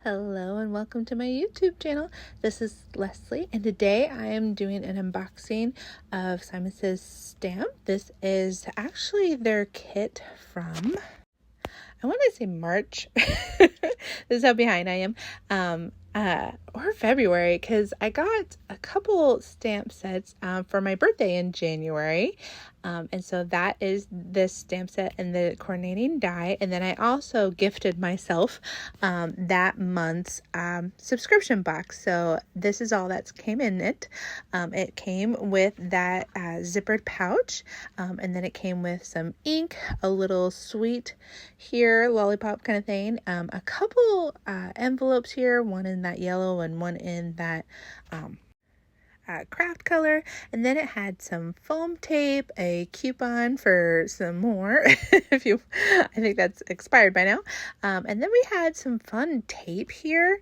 Hello and welcome to my YouTube channel. This is Leslie and today I am doing an unboxing of Simon Says Stamp. This is actually their kit from, I want to say March. This is how behind I am. Or February, because I got a couple stamp sets for my birthday in January. And so that is this stamp set and the coordinating die. And then I also gifted myself that month's subscription box. So this is all that came in it. It came with that zippered pouch. And then it came with some ink, a little sweet here, lollipop kind of thing. A couple envelopes here, one in that yellow and one in that craft color, and then it had some foam tape, a coupon for some more I think that's expired by now, and then we had some fun tape here.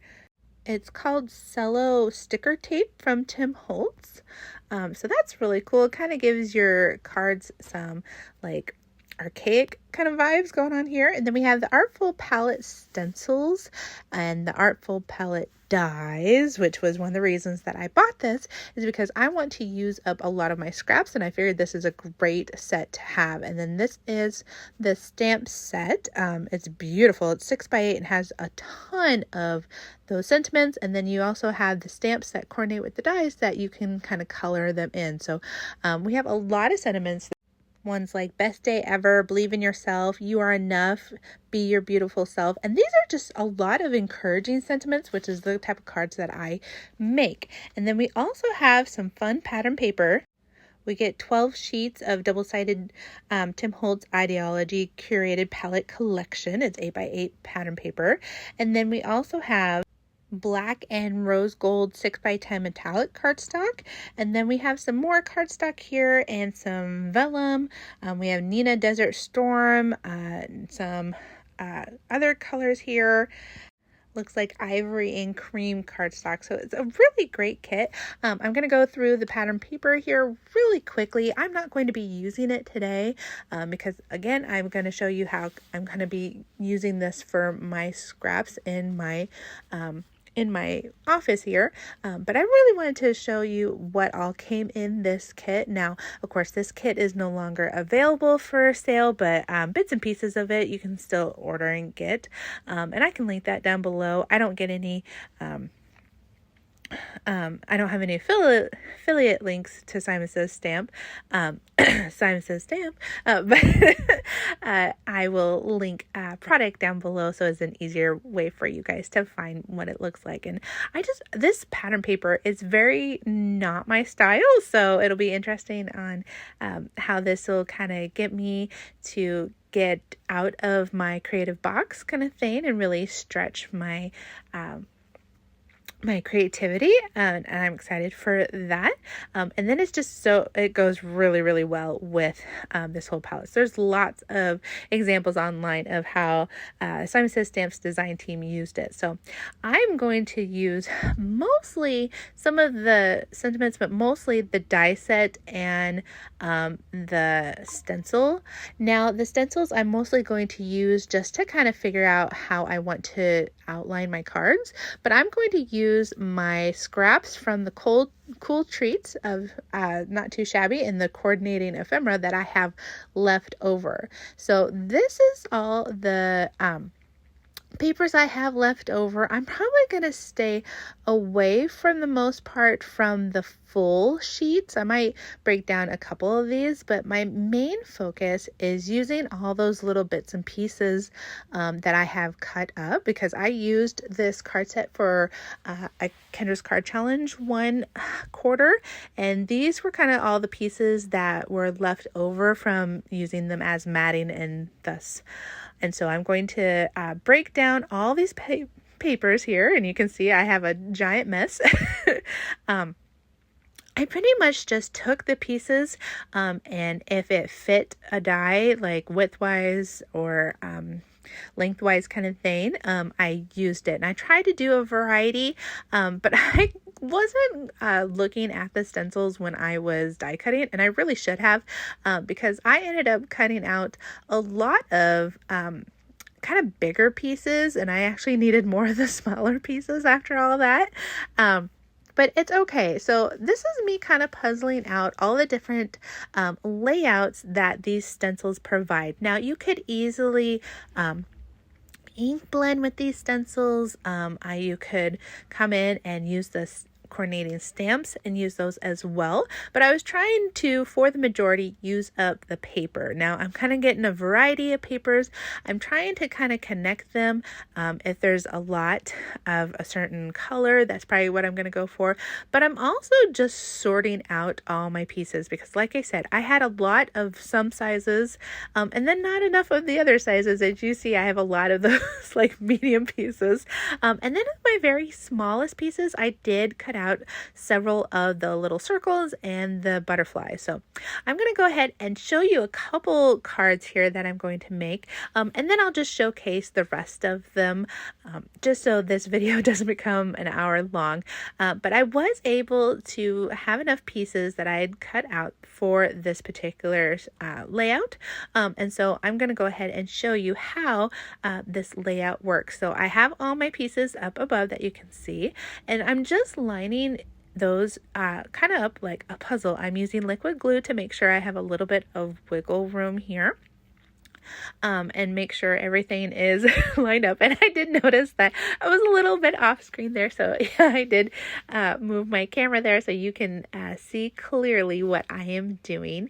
It's called Cello sticker tape from Tim Holtz. So that's really cool. It kind of gives your cards some like archaic kind of vibes going on here. And then we have the Artful Palette stencils and the Artful Palette dies, which was one of the reasons that I bought this, is because I want to use up a lot of my scraps, and I figured this is a great set to have. And then this is the stamp set. It's beautiful. It's 6x8 and has a ton of those sentiments, and then you also have the stamps that coordinate with the dies that you can kind of color them in. So we have a lot of sentiments. Ones like best day ever, believe in yourself, you are enough, be your beautiful self. And these are just a lot of encouraging sentiments, which is the type of cards that I make. And then we also have some fun pattern paper. We get 12 sheets of double-sided Tim Holtz Ideology curated palette collection. It's 8x8 pattern paper. And then we also have black and rose gold 6x10 metallic cardstock, and then we have some more cardstock here and some vellum. We have Nina Desert Storm, some other colors here. Looks like ivory and cream cardstock. So it's a really great kit. I'm going to go through the pattern paper here really quickly. I'm not going to be using it today because, again, I'm going to show you how I'm going to be using this for my scraps in my office here, but I really wanted to show you what all came in this kit. Now, of course, this kit is no longer available for sale, but bits and pieces of it you can still order and get, and I can link that down below. I don't get any I don't have any affiliate links to Simon Says Stamp, Simon Says Stamp, but I will link a product down below so it's an easier way for you guys to find what it looks like. And this pattern paper is very not my style, so it'll be interesting on how this will kind of get me to get out of my creative box kind of thing and really stretch my my creativity, and I'm excited for that. And then it's just it goes really, really well with this whole palette. So there's lots of examples online of how Simon Says Stamp's design team used it. So I'm going to use mostly some of the sentiments, but mostly the die set and the stencil. Now, the stencils I'm mostly going to use just to kind of figure out how I want to outline my cards, but I'm going to use my scraps from the cool treats of Not Too Shabby and the coordinating ephemera that I have left over. So this is all the papers I have left over. I'm probably going to stay away from the most part from the full sheets. I might break down a couple of these, but my main focus is using all those little bits and pieces that I have cut up, because I used this card set for a Kendra's Card Challenge 1/4, and these were kind of all the pieces that were left over from using them as matting and so I'm going to break down all these papers here, and you can see I have a giant mess. I pretty much just took the pieces and if it fit a die, like widthwise or lengthwise kind of thing, I used it. And I tried to do a variety, but I wasn't looking at the stencils when I was die cutting, and I really should have, because I ended up cutting out a lot of kind of bigger pieces, and I actually needed more of the smaller pieces after all that. But it's okay. So this is me kind of puzzling out all the different layouts that these stencils provide. Now you could easily ink blend with these stencils. You could come in and use this coordinating stamps and use those as well, but I was trying to, for the majority, use up the paper. Now I'm kind of getting a variety of papers. I'm trying to kind of connect them. If there's a lot of a certain color, that's probably what I'm going to go for, but I'm also just sorting out all my pieces because, like I said, I had a lot of some sizes and then not enough of the other sizes. As you see, I have a lot of those like medium pieces, and then my very smallest pieces, I did cut out several of the little circles and the butterfly. So I'm going to go ahead and show you a couple cards here that I'm going to make, and then I'll just showcase the rest of them, just so this video doesn't become an hour long. But I was able to have enough pieces that I had cut out for this particular layout, and so I'm going to go ahead and show you how this layout works. So I have all my pieces up above that you can see, and I'm just lining those kind of up like a puzzle. I'm using liquid glue to make sure I have a little bit of wiggle room here. And make sure everything is lined up. And I did notice that I was a little bit off screen there. So yeah, I did move my camera there so you can see clearly what I am doing.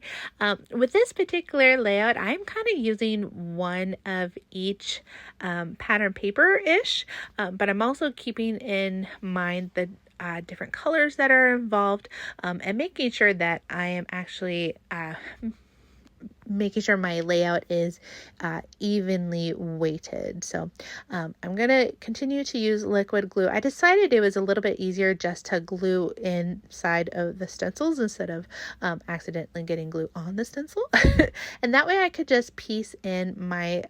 With this particular layout, I'm kind of using one of each pattern paper-ish, but I'm also keeping in mind the different colors that are involved, and making sure that I am actually making sure my layout is evenly weighted. So I'm going to continue to use liquid glue. I decided it was a little bit easier just to glue inside of the stencils instead of accidentally getting glue on the stencil. And that way I could just piece in my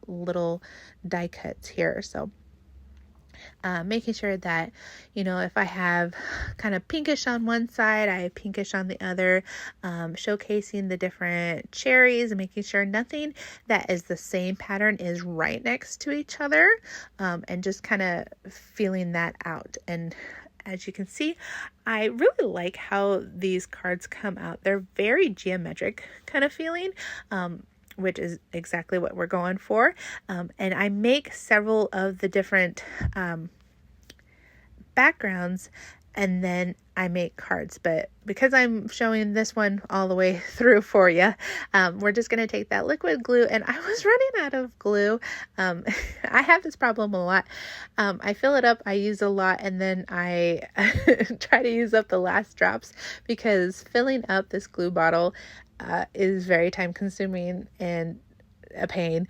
little die cuts here. So making sure that, you know, if I have kind of pinkish on one side, I have pinkish on the other, showcasing the different cherries and making sure nothing that is the same pattern is right next to each other, and just kind of feeling that out. And as you can see, I really like how these cards come out. They're very geometric kind of feeling, which is exactly what we're going for. And I make several of the different backgrounds, and then I make cards. But because I'm showing this one all the way through for you, we're just going to take that liquid glue, and I was running out of glue. I have this problem a lot. I fill it up, I use a lot, and then I try to use up the last drops, because filling up this glue bottle is very time consuming and a pain.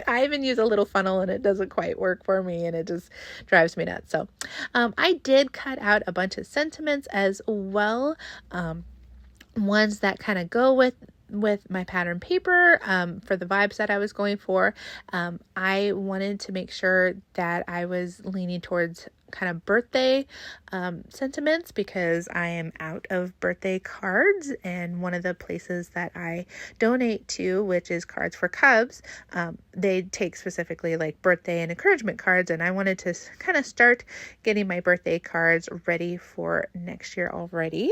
I even use a little funnel and it doesn't quite work for me, and it just drives me nuts. So I did cut out a bunch of sentiments as well, ones that kind of go with my pattern paper, for the vibes that I was going for. I wanted to make sure that I was leaning towards kind of birthday sentiments, because I am out of birthday cards, and one of the places that I donate to, which is Cards for Cubs, they take specifically like birthday and encouragement cards, and I wanted to kind of start getting my birthday cards ready for next year already.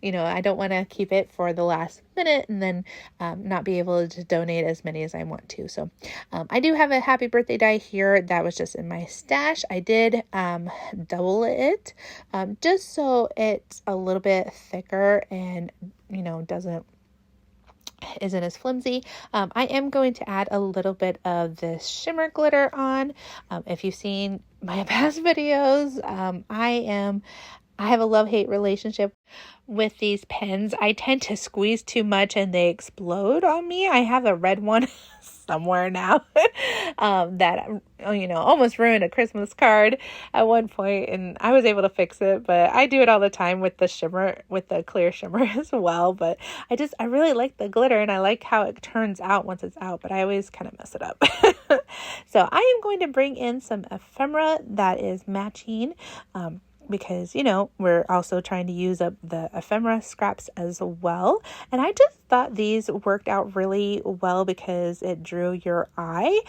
You know, I don't want to keep it for the last minute and then not be able to donate as many as I want to. So I do have a happy birthday die here that was just in my stash. I did double it just so it's a little bit thicker and, you know, isn't as flimsy. I am going to add a little bit of this shimmer glitter on. If you've seen my past videos, I have a love-hate relationship with these pens. I tend to squeeze too much and they explode on me. I have a red one somewhere now that, you know, almost ruined a Christmas card at one point, and I was able to fix it, but I do it all the time with the shimmer, with the clear shimmer as well. But I really like the glitter, and I like how it turns out once it's out, but I always kind of mess it up. So I am going to bring in some ephemera that is matching. because, you know, we're also trying to use up the ephemera scraps as well. And I just thought these worked out really well because it drew your eye.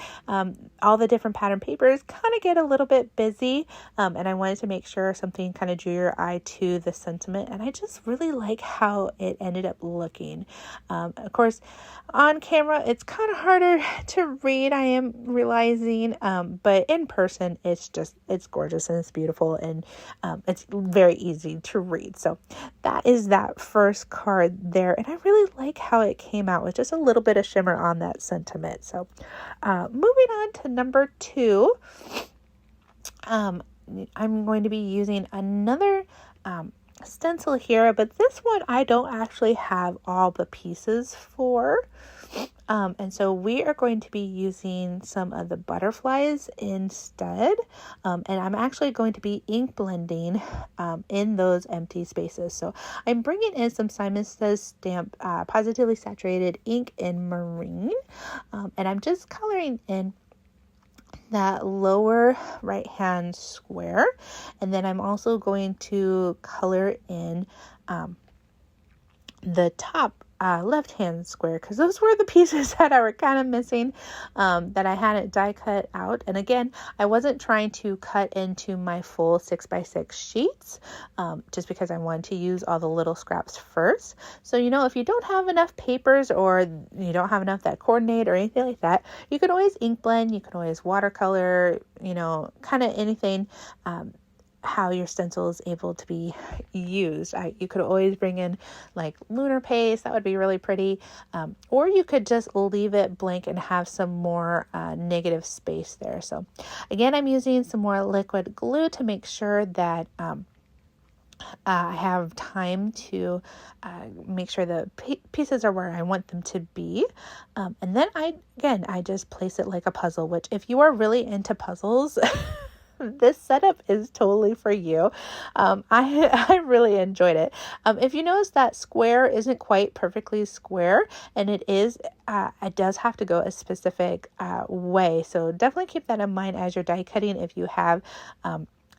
All the different pattern papers kind of get a little bit busy, and I wanted to make sure something kind of drew your eye to the sentiment, and I just really like how it ended up looking. Of course, on camera, it's kind of harder to read, I am realizing, but in person, it's gorgeous and it's beautiful, and it's very easy to read. So that is that first card there, and I really like how it came out with just a little bit of shimmer on that sentiment. So moving on to number 2, I'm going to be using another stencil here, but this one I don't actually have all the pieces for. And so we are going to be using some of the butterflies instead. And I'm actually going to be ink blending in those empty spaces. So I'm bringing in some Simon Says Stamp Positively Saturated ink in Marine. And I'm just coloring in that lower right hand square. And then I'm also going to color in the top left hand square, because those were the pieces that I were kind of missing, that I hadn't die cut out. And again, I wasn't trying to cut into my full 6x6 sheets, just because I wanted to use all the little scraps first. So, you know, if you don't have enough papers, or you don't have enough that coordinate or anything like that, you can always ink blend, you can always watercolor, you know, kind of anything, how your stencil is able to be used. You could always bring in like lunar paste, that would be really pretty, or you could just leave it blank and have some more negative space there. So again, I'm using some more liquid glue to make sure that I have time to make sure the pieces are where I want them to be. And then I just place it like a puzzle, which if you are really into puzzles, this setup is totally for you. I really enjoyed it. If you notice that square isn't quite perfectly square, and it does have to go a specific way. So definitely keep that in mind as you're die cutting if you have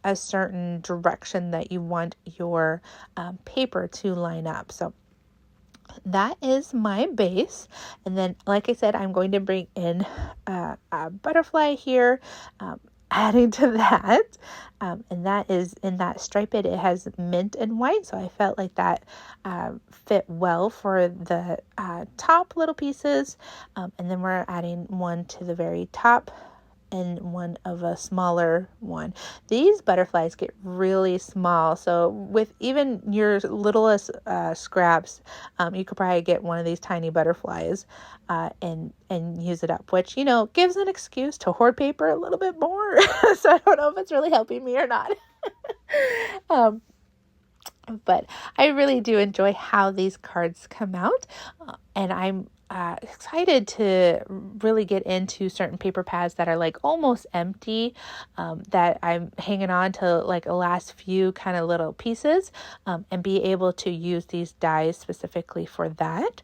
a certain direction that you want your paper to line up. So that is my base. And then, like I said, I'm going to bring in a butterfly here, adding to that, and that is in that striped, it has mint and white, so I felt like that fit well for the top little pieces, and then we're adding one to the very top and one of a smaller one. These butterflies get really small, so with even your littlest scraps, you could probably get one of these tiny butterflies and use it up, which, you know, gives an excuse to hoard paper a little bit more. So I don't know if it's really helping me or not. But I really do enjoy how these cards come out, and I'm excited to really get into certain paper pads that are like almost empty, that I'm hanging on to like a last few kind of little pieces, and be able to use these dies specifically for that,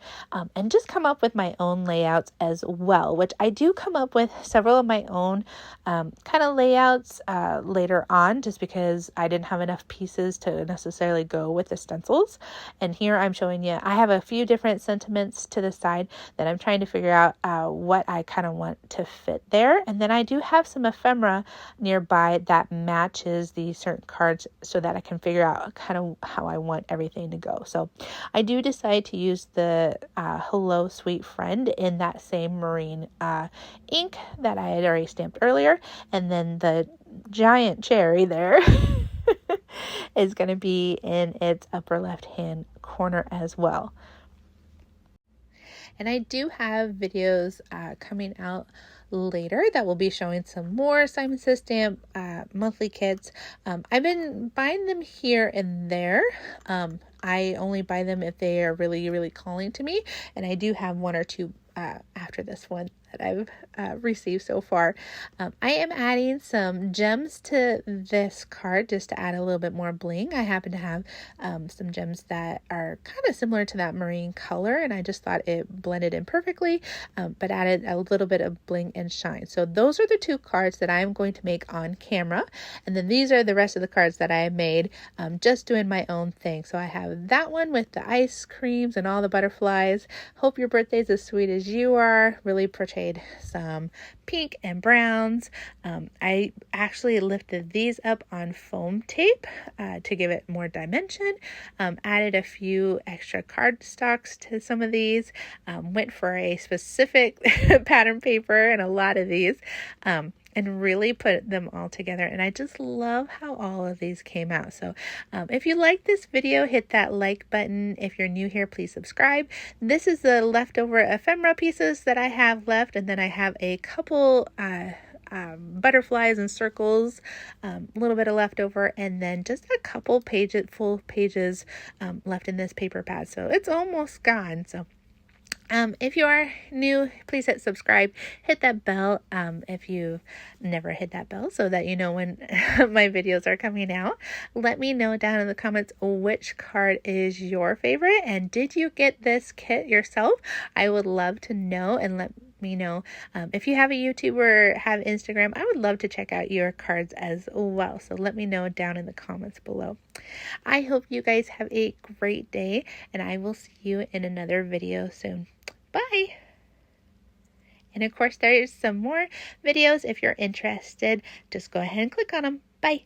and just come up with my own layouts as well, which I do come up with several of my own kind of layouts later on, just because I didn't have enough pieces to necessarily go with the stencils. And here I'm showing you, I have a few different sentiments to the side that I'm trying to figure out what I kind of want to fit there. And then I do have some ephemera nearby that matches these certain cards so that I can figure out kind of how I want everything to go. So I do decide to use the Hello Sweet Friend in that same marine ink that I had already stamped earlier. And then the giant cherry there is going to be in its upper left hand corner as well. And I do have videos coming out later that will be showing some more Simon Says Stamp monthly kits. I've been buying them here and there. I only buy them if they are really, really calling to me. And I do have one or two after this one that I've received so far. I am adding some gems to this card just to add a little bit more bling. I happen to have some gems that are kind of similar to that marine color, and I just thought it blended in perfectly, but added a little bit of bling and shine. So those are the two cards that I'm going to make on camera, and then these are the rest of the cards that I made just doing my own thing. So I have that one with the ice creams and all the butterflies. Hope your birthday's as sweet as you are. Really portrayed some pink and browns. I actually lifted these up on foam tape to give it more dimension. Added a few extra cardstocks to some of these. Went for a specific pattern paper and a lot of these. And really put them all together. And I just love how all of these came out. So if you like this video, hit that like button. If you're new here, please subscribe. This is the leftover ephemera pieces that I have left. And then I have a couple butterflies and circles, a little bit of leftover, and then just a couple full pages left in this paper pad. So it's almost gone. So if you are new, please hit subscribe, hit that bell if you never hit that bell so that you know when my videos are coming out. Let me know down in the comments which card is your favorite, and did you get this kit yourself? I would love to know, and let me know. If you have a YouTube or have Instagram, I would love to check out your cards as well. So let me know down in the comments below. I hope you guys have a great day, and I will see you in another video soon. Bye! And of course, there's some more videos. If you're interested, just go ahead and click on them. Bye!